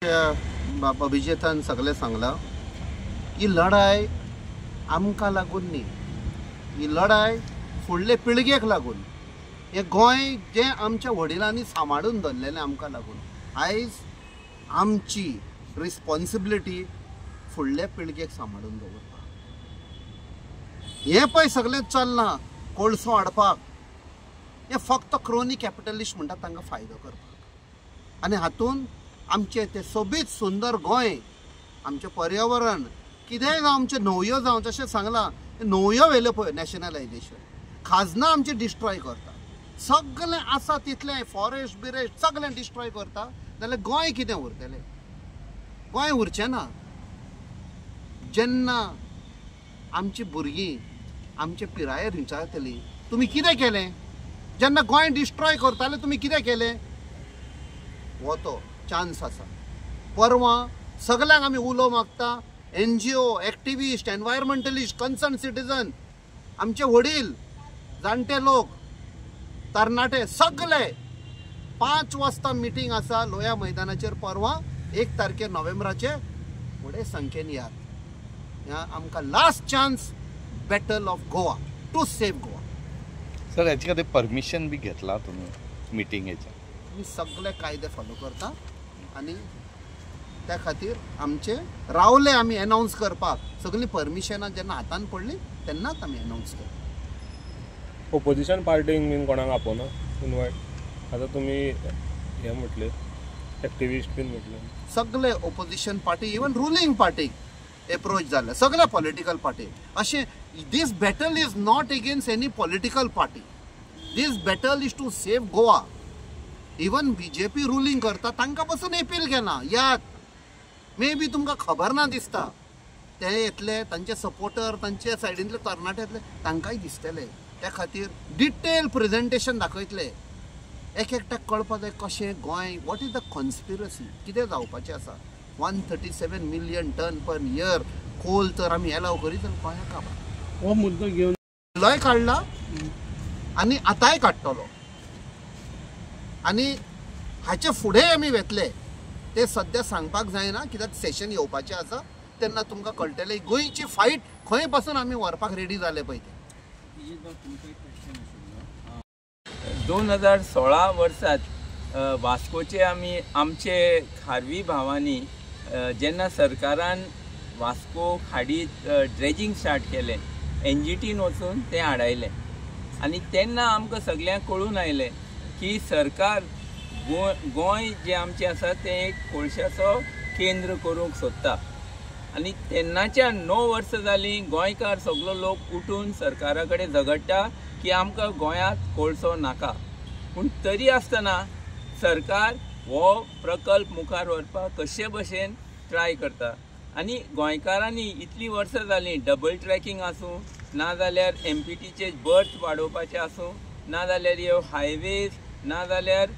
अभिजितान सगळे सांगला ही लढाई आमकां लागून न्ही, ही लढाई फुडले पिळगेक लागून, हे गोंय जे आमच्या वडिलांनी सांबाळून दवरलेलें आमकां लागून. आयज आमची रिस्पॉन्सिबिलिटी फुडले पिळगेक सांबाळून दवरपाक. हे पळय सगळें चलना कोळसो हाडपाक, हे फक्त क्रोनी कॅपिटलिस्ट म्हणटा तांकां फायदो करपाक. आनी हातून आमचे ते सोबीत सुंदर गोंय, आमचे पर्यावरण कितेंय जावं, आमचे न्हंयो जावं, जशें सांगलां न्हंयो व्हेल्यो पळय नॅशनलायजेशन, खाजनां आमची डिस्ट्रॉय करता, सगळें आसा तितलें फॉरेस्ट बिरेस्ट सगळें डिस्ट्रॉय करता, जाल्यार गोंय कितें उरतलें? गोंय उरचें ना. जेन्ना आमची भुरगीं आमचे पिरायेर विचारतलीं तुमी कितें केलें, जेन्ना गोंय डिस्ट्रॉय करताले तुमी कितें केलें, हो तो चान्स आसा. परवां सगळ्यांक आमी उलो मागता, NGO activist, environmentalist, concern citizen, आमचे वडील, जाणटे लोक, तरणाटे सगळे 5 वाजता मिटींग आसा लोया मैदानाचेर परवां 1 तारखेर नोव्हेंबराचे. व्हडे संख्येन यात. आमकां last chance, battle of Goa to save Goa. Sir हेचे खातीर परमिशन बी घेतला तुमी मिटिंगेचे? आमी सगळे कायदे फॉलो करता आनी त्या खातीर आमचे रावले आमी अनाउन्स करपाक. सगळीं परमिशनां जेन्ना हातान पडली तेन्नाच आमी अनाउन्स करता. ओपोजिशन पार्टींक बीन कोणाक आपोवना इनवायट? आतां तुमी हे म्हटले एक्टिविस्ट बीन म्हटले, सगळे ओपोजिशन पार्टी, इवन रुलींग पार्टीक एप्रोच जाले, सगळे पॉलिटिकल पार्टी. अशें this battle is not against any political party. This battle is to save Goa. Even BJP ruling करता तांकां पासून अपील केला. यात मे बी तुमकां खबर ना दिसता, ते येतले, तांचे सपोर्टर, तांचे सायडींतले तरणाटे येतले, तांकांय दिसतले. त्या खातीर डिटेल प्रेजेंटेशन दाखयतले. एक एकट्याक कळपा जाय कशें Goa, what is the conspiracy, कितें जावपाचें आसा. 137 मिलियन टन पर इयर कोल तर आमी एलाव करीत जाल्यार गोंयाक काबार. हो मुद्दो घेवन लय काडला आनी आतांय काडटलो. आनी हाचे फुडें आमी वेतले ते सद्या सांगपाक जायना, कित्याक सेशन येवपाचें आसा तेन्ना तुमकां कळटलें गोंयची फायट खंय पासून आमी व्हरपाक रेडी जाले पळय ते. 2016 वर्सात वास्कोचे आमी आमचे खारवी भावांनी जेन्ना सरकारान वास्को खाडीत ड्रेजिंग स्टार्ट केलें, NGTन वचून तें हाडायलें. आनी तेन्ना आमकां सगळ्यांक कळून आयलें की सरकार गोंय जे आमचें आसा तें एक कोळशाचो केंद्र करूंक सोदता. आनी तेन्नाच्यान 9 वर्सां जालीं गोंयकार सगळो लोक उठून सरकारा कडेन झगडटा की आमकां गोंयांत कोळसो नाका. पूण तरी आसतना सरकार हो प्रकल्प मुखार व्हरपाक कशे भशेन ट्राय करता. आनी गोंयकारांनी इतलीं वर्सां जालीं डबल ट्रॅकिंग आसूं, नाजाल्यार MPTचे बर्थ वाडोवपाचें आसूं, नाजाल्यार ह्यो हायवेज, नाजाल्यार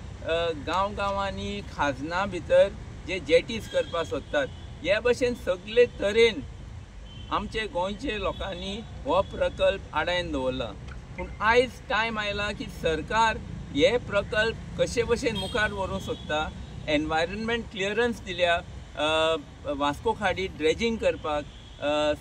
गांवांनी खाजना भितर जे जेटीज करपाक सोदतात, ह्या भशेन सगळे तरेन आमचे गोंयचे लोकांनी हो प्रकल्प आडायन दवरला. पूण आयज टायम आयला की सरकार हे प्रकल्प कशे भशेन मुखार व्हरूंक सोदता. एनवायरमेंट क्लियरन्स दिल्या वास्को खाडी ड्रेजिंग करपाक.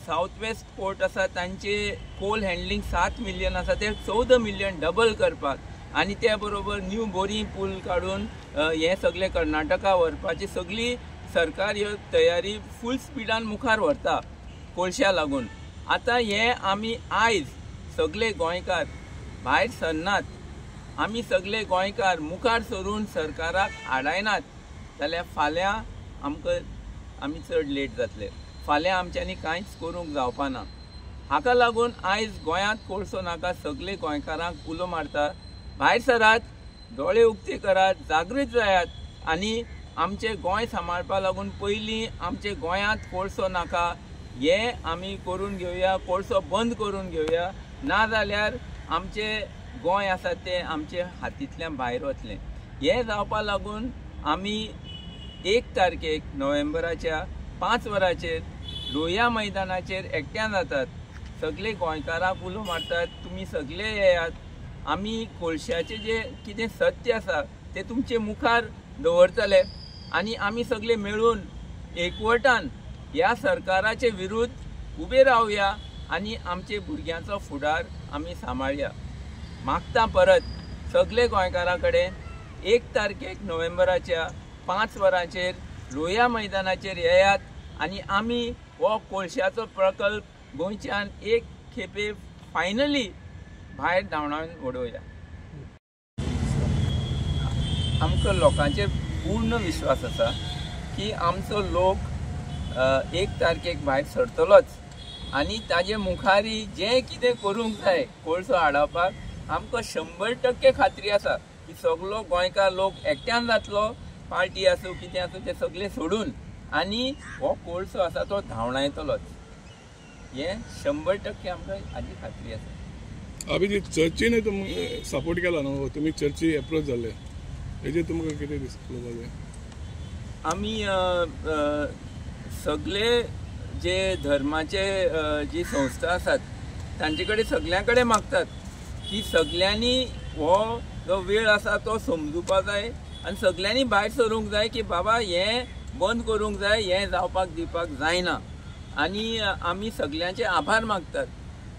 साऊथ वेस्ट पोर्ट आसा तांचे कोल हँडलिंग 7 मिलियन आसा ते 14 मिलियन डबल करपाक. आनी त्या बरोबर न्यू बोरी पूल काडून हे सगळे कर्नाटका व्हरपाची सगळी सरकार ह्यो तयारी फूल स्पिडान मुखार व्हरता कोळश्या लागून. आतां हे आमी आयज सगळे गोंयकार भायर सरनात, आमी सगळे गोंयकार मुखार सरून सरकाराक आडायनात जाल्यार फाल्यां आमी चड लेट जातले. फाल्यां आमच्यांनी कांयच करूंक जावपाना. हाका लागून आयज गोंयांत कोळसो नाका सगळे गोंयकारांक उलो मारता. भायर सरात, दोळे उक्ते करात, जागृत जायात आनी आमचे गोंय सांबाळपा लागून पयलीं आमचे गोंयांत कोळसो नाका हे आमी करून घेवया, कोळसो बंद करून घेवया, नाजाल्यार आमचे गोंय आसा तें आमचे हातींतल्यान भायर वतलें. हें जावपा लागून आमी 1 तारखेक नोव्हेंबराच्या 5 वरांचेर लोया मैदानाचेर एकट्यान जातात. सगळे गोंयकारांक उलो मारतात, तुमी सगळे येयात. आमी कोळशाचें जे कितें सत्य आसा तें तुमचे मुखार दवरतले आणि आमी सगळे मेळून एकवटान ह्या सरकाराचे विरुद्ध उबे रावया आणि आमचे भुरग्यांचो फुडार आमी सांबाळया. मागता परत सगळे गोंयकारां कडेन 1 तारखेक नोव्हेंबराच्या 5 वरांचेर लोहिया मैदानाचेर येयात आणि आमी हो कोळशाचो प्रकल्प गोंयच्यान एक खेपे फायनली भायर धांवडावन उडोवया. आमकां लोकांचेर पूर्ण विश्वास आसा की आमचो लोक 1 तारखेक भायर सरतलोच आणि ताजे मुखारी जें कितें करूंक जाय कोळसो हाडपाक आमकां 100% खात्री आसा की सगळो गोंयकार लोक एकट्यान जातलो. पार्टी आसूं कितें आसूं ते सगळे सोडून आणि हो कोळसो आसा तो धांवडायतलोच. हें 100% आमकां हाजी खात्री आसा. अभिजीत, चर्चीन तुमकां सपोर्ट केला न्हू, तुमी चर्ची एप्रोच जाल्ले, हेजेर तुमकां कितें दिसलें? आमी सगळे जे धर्माचे जी संस्था आसात तांचे कडेन सगळ्यां कडेन मागतात की सगळ्यांनी हो जो वेळ आसा तो समजुपाक जाय आणि सगळ्यांनी भायर सरूंक जाय की बाबा हें बंद करूंक जाय, हें जावपाक दिवपाक जायना. आणि आमी सगळ्यांचे आभार मागतात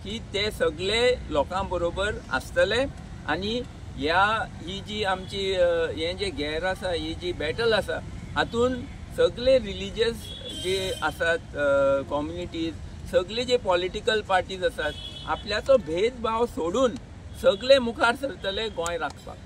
की ते सगळे लोकां बरोबर आसतले आणि ही जी आमची हें जे गॅर आसा, ही जी बॅटल आसा हातून सगळे रिलिजियस जे आसात कम्युनिटीज, सगळे जे पॉलिटिकल पार्टीज आसात आपल्याचो भेदभाव सोडून सगळे मुखार सरतले गोंय राखपाक.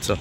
चल.